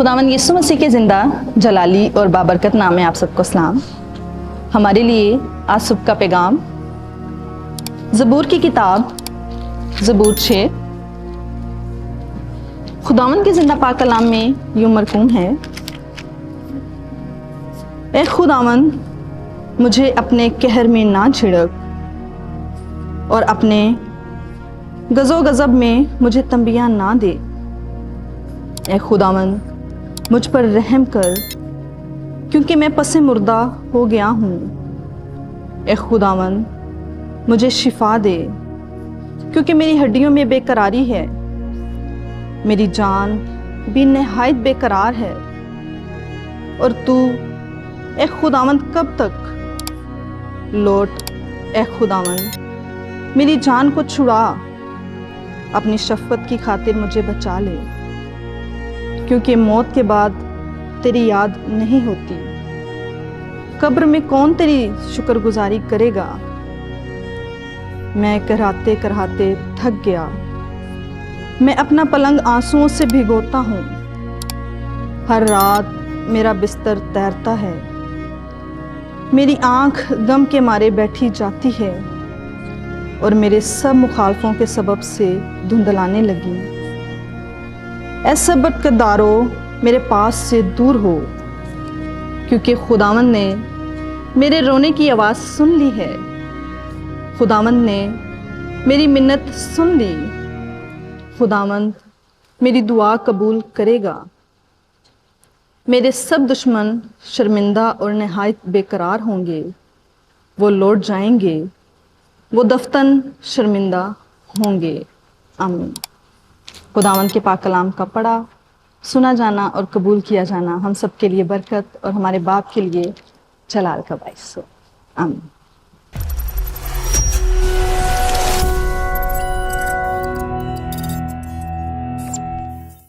खुदावंद यीशु मसीह के ज़िंदा जलाली और बाबरकत नाम में आप सबको सलाम। हमारे लिए आज सुबह का पैगाम ज़बूर की किताब ज़बूर 6। खुदावंद के ज़िंदा पाक कलाम में यूं मरकूम है, ए खुदावंद मुझे अपने कहर में ना छिड़क और अपने गज़ो गज़ब में मुझे तंबियाँ ना दे। ए खुदावंद मुझ पर रहम कर, क्योंकि मैं पसे मुर्दा हो गया हूँ। ए खुदावंद मुझे शिफा दे, क्योंकि मेरी हड्डियों में बेकरारी है। मेरी जान भी नहायत बेकरार है। और तू ए खुदावंद कब तक? लौट ए खुदावंद मेरी जान को छुड़ा, अपनी शफ़क़त की खातिर मुझे बचा ले, क्योंकि मौत के बाद तेरी याद नहीं होती। कब्र में कौन तेरी शुक्रगुजारी करेगा? मैं कराहते कराहते थक गया, मैं अपना पलंग आंसुओं से भिगोता हूँ। हर रात मेरा बिस्तर तैरता है, मेरी आँख गम के मारे बैठी जाती है और मेरे सब मुखालफों के सबब से धुंधलाने लगी। ऐसा बदकदारो मेरे पास से दूर हो, क्योंकि खुदावंद ने मेरे रोने की आवाज़ सुन ली है। खुदावंद ने मेरी मिन्नत सुन ली। खुदावंद मेरी दुआ कबूल करेगा। मेरे सब दुश्मन शर्मिंदा और नहायत बेकरार होंगे। वो लौट जाएंगे, वो दफ्तन शर्मिंदा होंगे। आमीन। खुदावंद के पाक कलाम का पढ़ा, सुना जाना और कबूल किया जाना हम सब के लिए बरकत और हमारे बाप के लिए जलाल का बाइस हो। आमीन।